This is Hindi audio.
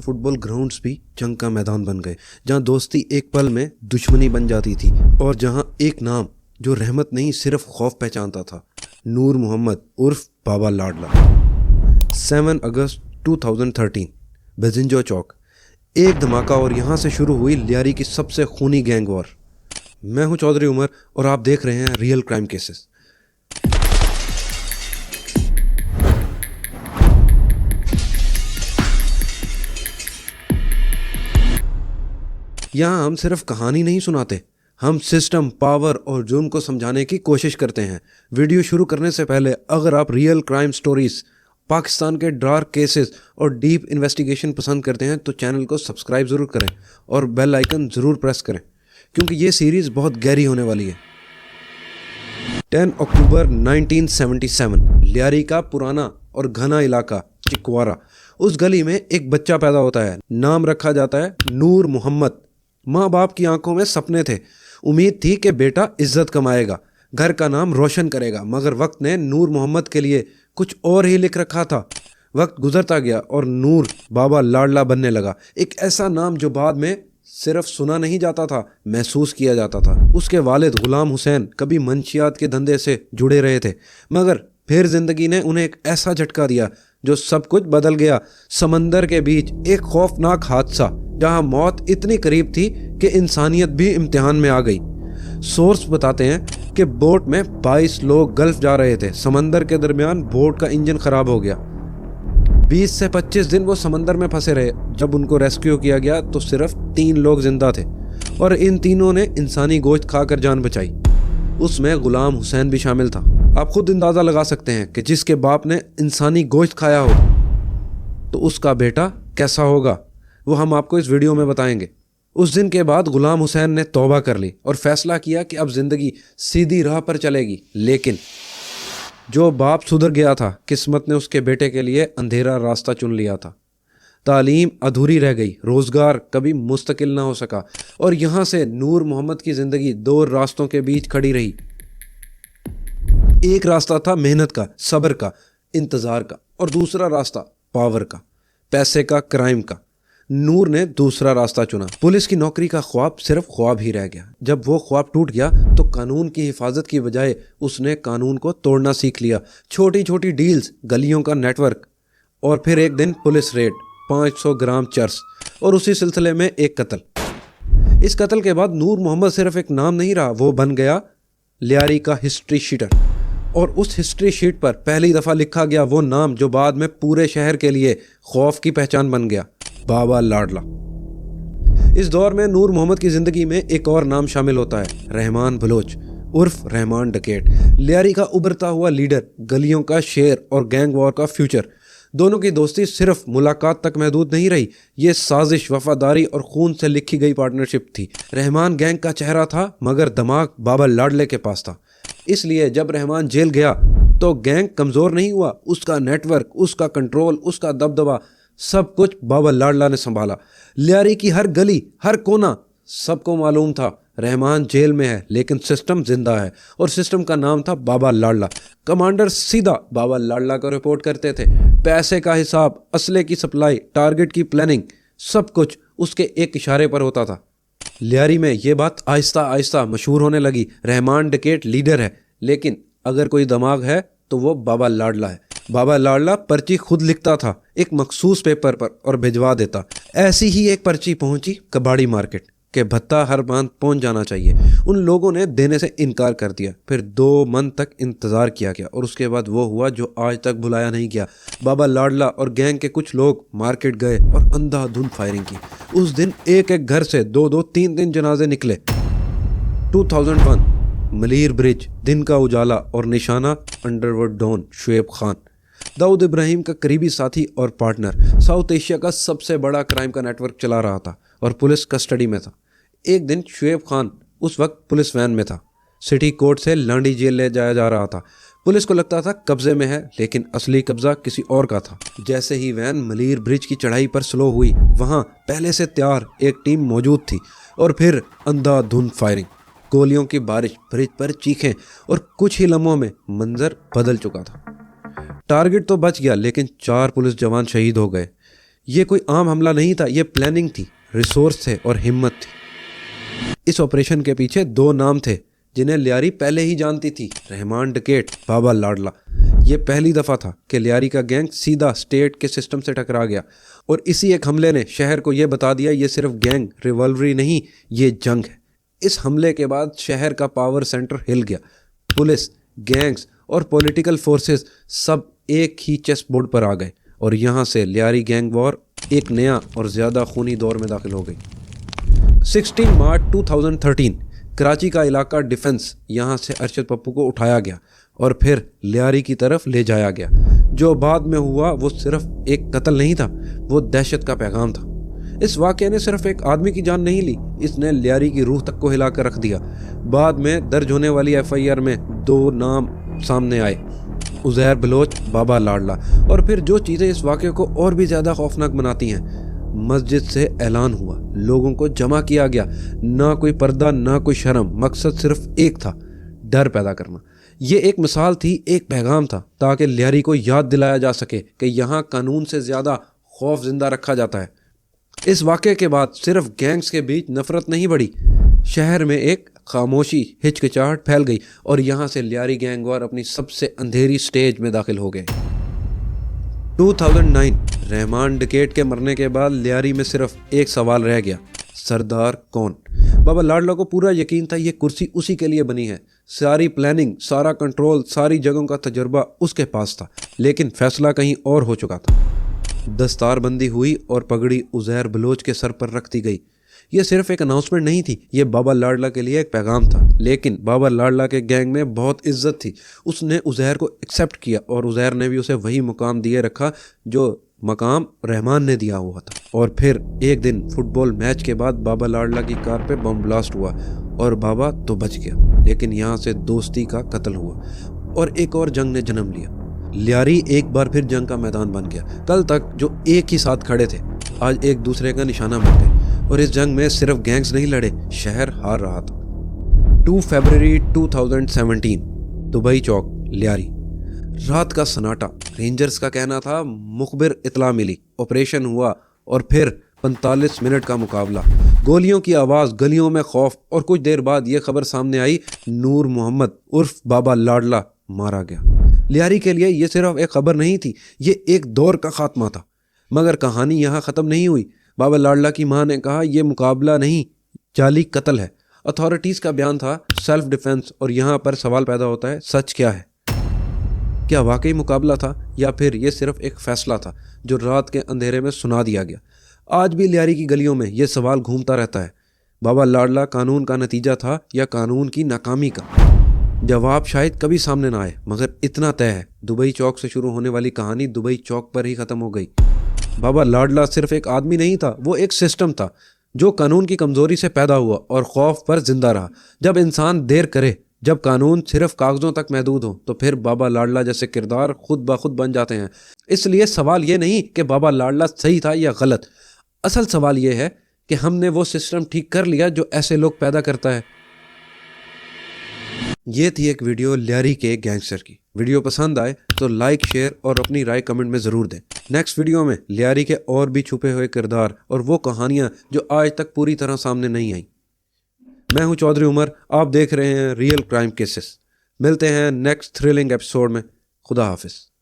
फुटबॉल ग्राउंड्स भी जंग का मैदान बन गए, जहां दोस्ती एक पल में दुश्मनी बन जाती थी और जहां एक नाम जो रहमत नहीं सिर्फ खौफ पहचानता था, नूर मोहम्मद उर्फ बाबा लाडला। 7 अगस्त 2013 बेजिंजो चौक, एक धमाका और यहाँ से शुरू हुई लियारी की सबसे खूनी गैंग वॉर। मैं हूँ चौधरी उमर और आप देख रहे हैं रियल क्राइम केसेस। यहाँ हम सिर्फ कहानी नहीं सुनाते, हम सिस्टम, पावर और जुर्म को समझाने की कोशिश करते हैं। वीडियो शुरू करने से पहले अगर आप रियल क्राइम स्टोरीज, पाकिस्तान के डार्क केसेस और डीप इन्वेस्टिगेशन पसंद करते हैं तो चैनल को सब्सक्राइब ज़रूर करें और बेल आइकन ज़रूर प्रेस करें, क्योंकि ये सीरीज़ बहुत गहरी होने वाली है। 10 अक्टूबर 1977 लियारी का पुराना और घना इलाका चिकवारा, उस गली में एक बच्चा पैदा होता है। नाम रखा जाता है नूर मोहम्मद। माँ बाप की आंखों में सपने थे, उम्मीद थी कि बेटा इज्जत कमाएगा, घर का नाम रोशन करेगा, मगर वक्त ने नूर मोहम्मद के लिए कुछ और ही लिख रखा था। वक्त गुजरता गया और नूर बाबा लाडला बनने लगा, एक ऐसा नाम जो बाद में सिर्फ सुना नहीं जाता था, महसूस किया जाता था। उसके वालिद गुलाम हुसैन कभी मंशियात के धंधे से जुड़े रहे थे, मगर फिर जिंदगी ने उन्हें एक ऐसा झटका दिया जो सब कुछ बदल गया। समंदर के बीच एक खौफनाक हादसा, जहां मौत इतनी करीब थी कि इंसानियत भी इम्तिहान में आ गई। सोर्स बताते हैं कि बोट में 22 लोग गल्फ जा रहे थे। समंदर के दरमियान बोट का इंजन खराब हो गया। 20 से 25 दिन वो समंदर में फंसे रहे। जब उनको रेस्क्यू किया गया तो सिर्फ 3 लोग जिंदा थे और इन तीनों ने इंसानी गोश्त खाकर जान बचाई। उसमें गुलाम हुसैन भी शामिल था। आप खुद अंदाज़ा लगा सकते हैं कि जिसके बाप ने इंसानी गोश्त खाया हो तो उसका बेटा कैसा होगा, वो हम आपको इस वीडियो में बताएंगे। उस दिन के बाद गुलाम हुसैन ने तौबा कर ली और फैसला किया कि अब जिंदगी सीधी राह पर चलेगी। लेकिन जो बाप सुधर गया था, किस्मत ने उसके बेटे के लिए अंधेरा रास्ता चुन लिया था। तालीम अधूरी रह गई, रोजगार कभी मुस्तकिल ना हो सका और यहाँ से नूर मोहम्मद की जिंदगी 2 रास्तों के बीच खड़ी रही। एक रास्ता था मेहनत का, सब्र का, इंतजार का, और दूसरा रास्ता पावर का, पैसे का, क्राइम का। नूर ने दूसरा रास्ता चुना। पुलिस की नौकरी का ख्वाब सिर्फ ख्वाब ही रह गया। जब वो ख्वाब टूट गया तो कानून की हिफाजत की बजाय उसने कानून को तोड़ना सीख लिया। छोटी छोटी डील्स, गलियों का नेटवर्क, और फिर एक दिन पुलिस रेड, 500 ग्राम चर्स, और उसी सिलसिले में एक कत्ल। इस कत्ल के बाद नूर मोहम्मद सिर्फ एक नाम नहीं रहा, वो बन गया लियारी का हिस्ट्री शीटर। और उस हिस्ट्री शीट पर पहली दफ़ा लिखा गया वो नाम जो बाद में पूरे शहर के लिए खौफ की पहचान बन गया, बाबा लाडला। इस दौर में नूर मोहम्मद की ज़िंदगी में एक और नाम शामिल होता है, रहमान बलोच उर्फ रहमान डकैत। लियारी का उभरता हुआ लीडर, गलियों का शेर और गैंग वॉर का फ्यूचर। दोनों की दोस्ती सिर्फ मुलाकात तक महदूद नहीं रही, ये साजिश, वफादारी और खून से लिखी गई पार्टनरशिप थी। रहमान गैंग का चेहरा था, मगर दिमाग बाबा लाडले के पास था। इसलिए जब रहमान जेल गया तो गैंग कमज़ोर नहीं हुआ, उसका नेटवर्क, उसका कंट्रोल, उसका दबदबा, सब कुछ बाबा लाडला ने संभाला। लियारी की हर गली, हर कोना, सबको मालूम था रहमान जेल में है लेकिन सिस्टम जिंदा है, और सिस्टम का नाम था बाबा लाडला। कमांडर सीधा बाबा लाडला को रिपोर्ट करते थे। पैसे का हिसाब, असले की सप्लाई, टारगेट की प्लानिंग, सब कुछ उसके एक इशारे पर होता था। लियारी में ये बात आहिस्ता आहिस्ता मशहूर होने लगी, रहमान डकैत लीडर है, लेकिन अगर कोई दिमाग है तो वो बाबा लाडला है। बाबा लाडला पर्ची खुद लिखता था एक मखसूस पेपर पर और भिजवा देता। ऐसी ही एक पर्ची पहुंची कबाड़ी मार्केट के भत्ता हर बांध पहुंच जाना चाहिए। उन लोगों ने देने से इनकार कर दिया। फिर 2 मंथ तक इंतज़ार किया गया और उसके बाद वो हुआ जो आज तक भुलाया नहीं गया। बाबा लाडला और गैंग के कुछ लोग मार्केट गए और अंधाधुंध फायरिंग की। उस दिन एक एक घर से 2-2, 3-3 जनाजे निकले। 2001 मलीर ब्रिज, दिन का उजाला और निशाना अंडरवर्ल्ड डॉन शुएब खान, दाऊद इब्राहिम का करीबी साथी और पार्टनर, साउथ एशिया का सबसे बड़ा क्राइम का नेटवर्क चला रहा था और पुलिस कस्टडी में था। एक दिन शुएब खान उस वक्त पुलिस वैन में था, सिटी कोर्ट से लांडी जेल ले जाया जा रहा था। पुलिस को लगता था कब्जे में है, लेकिन असली कब्जा किसी और का था। जैसे ही वैन मलीर ब्रिज की चढ़ाई पर स्लो हुई, वहाँ पहले से तैयार एक टीम मौजूद थी और फिर अंधाधुंध फायरिंग, गोलियों की बारिश, ब्रिज पर चीखें, और कुछ ही लम्हों में मंजर बदल चुका था। टारगेट तो बच गया लेकिन 4 पुलिस जवान शहीद हो गए। ये कोई आम हमला नहीं था, ये प्लानिंग थी, रिसोर्स थे और हिम्मत थी। इस ऑपरेशन के पीछे दो नाम थे जिन्हें लियारी पहले ही जानती थी, रहमान डकैत, बाबा लाडला। ये पहली दफ़ा था कि लियारी का गैंग सीधा स्टेट के सिस्टम से टकरा गया और इसी एक हमले ने शहर को ये बता दिया ये सिर्फ गैंग रिवॉल्वरी नहीं, ये जंग है। इस हमले के बाद शहर का पावर सेंटर हिल गया। पुलिस, गैंग्स और पॉलिटिकल फोर्सेस सब एक ही चेस बोर्ड पर आ गए और यहाँ से लियारी गैंग वॉर एक नया और ज़्यादा खूनी दौर में दाखिल हो गई। 16 मार्च 2013 कराची का इलाका डिफेंस, यहाँ से अरशद पप्पू को उठाया गया और फिर लियारी की तरफ ले जाया गया। जो बाद में हुआ वो सिर्फ एक कत्ल नहीं था, वो दहशत का पैगाम था। इस वाक़े ने सिर्फ एक आदमी की जान नहीं ली, इसने लियारी की रूह तक को हिला कर रख दिया। बाद में दर्ज होने वाली FIR में दो नाम सामने आए, उज़ैर बलोच, बाबा लाडला। और फिर जो चीज़ें इस वाक़े को और भी ज़्यादा खौफनाक बनाती हैं, मस्जिद से ऐलान हुआ, लोगों को जमा किया गया, ना कोई पर्दा ना कोई शर्म, मकसद सिर्फ एक था, डर पैदा करना। ये एक मिसाल थी, एक पैगाम था, ताकि लियारी को याद दिलाया जा सके कि यहाँ कानून से ज़्यादा खौफ जिंदा रखा जाता है। इस वाक़े के बाद सिर्फ गैंग्स के बीच नफरत नहीं बढ़ी, शहर में एक खामोशी, हिचकिचाहट फैल गई और यहाँ से लियारी गैंग वॉर अपनी सबसे अंधेरी स्टेज में दाखिल हो गए। 2009 रहमान डकैत के मरने के बाद लियारी में सिर्फ एक सवाल रह गया, सरदार कौन? बाबा लाडला को पूरा यकीन था ये कुर्सी उसी के लिए बनी है। सारी प्लानिंग, सारा कंट्रोल, सारी जगहों का तजुर्बा उसके पास था, लेकिन फैसला कहीं और हो चुका था। दस्तारबंदी हुई और पगड़ी उज़ैर बलोच के सर पर रख दी गई। ये सिर्फ एक अनाउंसमेंट नहीं थी, ये बाबा लाडला के लिए एक पैगाम था। लेकिन बाबा लाडला के गैंग में बहुत इज्जत थी, उसने उज़ैर को एक्सेप्ट किया और उज़ैर ने भी उसे वही मुकाम दिए रखा जो मकाम रहमान ने दिया हुआ था। और फिर एक दिन फुटबॉल मैच के बाद बाबा लाडला की कार पे बम ब्लास्ट हुआ और बाबा तो बच गया, लेकिन यहाँ से दोस्ती का कत्ल हुआ और एक और जंग ने जन्म लिया। लियारी एक बार फिर जंग का मैदान बन गया। कल तक जो एक ही साथ खड़े थे, आज एक दूसरे का निशाना बन गए और इस जंग में सिर्फ गैंग्स नहीं लड़े, शहर हार रहा था। 2 फरवरी 2017 दुबई चौक, लियारी। रात का सन्नाटा, रेंजर्स का कहना था मुखबिर इतला मिली, ऑपरेशन हुआ और फिर 45 मिनट का मुकाबला, गोलियों की आवाज़, गलियों में खौफ और कुछ देर बाद ये खबर सामने आई, नूर मोहम्मद उर्फ बाबा लाडला मारा गया। लियारी के लिए ये सिर्फ एक खबर नहीं थी, ये एक दौर का खात्मा था। मगर कहानी यहाँ ख़त्म नहीं हुई। बाबा लाडला की मां ने कहा यह मुकाबला नहीं, जाली कत्ल है। अथॉरिटीज़ का बयान था सेल्फ डिफेंस। और यहाँ पर सवाल पैदा होता है, सच क्या है? क्या वाकई मुकाबला था या फिर ये सिर्फ एक फैसला था जो रात के अंधेरे में सुना दिया गया? आज भी लियारी की गलियों में ये सवाल घूमता रहता है, बाबा लाडला कानून का नतीजा था या कानून की नाकामी का? जवाब शायद कभी सामने ना आए, मगर इतना तय है, दुबई चौक से शुरू होने वाली कहानी दुबई चौक पर ही ख़त्म हो गई। बाबा लाडला सिर्फ एक आदमी नहीं था, वो एक सिस्टम था जो कानून की कमज़ोरी से पैदा हुआ और खौफ पर जिंदा रहा। जब इंसान देर करे, जब कानून सिर्फ कागज़ों तक महदूद हो, तो फिर बाबा लाडला जैसे किरदार खुद ब खुद बन जाते हैं। इसलिए सवाल ये नहीं कि बाबा लाडला सही था या गलत, असल सवाल ये है कि हमने वो सिस्टम ठीक कर लिया जो ऐसे लोग पैदा करता है। ये थी एक वीडियो लियारी के गैंगस्टर की। वीडियो पसंद आए तो लाइक, शेयर और अपनी राय कमेंट में ज़रूर दें। नेक्स्ट वीडियो में लियारी के और भी छुपे हुए किरदार और वो कहानियाँ जो आज तक पूरी तरह सामने नहीं आई। मैं हूँ चौधरी उमर, आप देख रहे हैं रियल क्राइम केसेस। मिलते हैं नेक्स्ट थ्रिलिंग एपिसोड में। खुदा हाफिज़।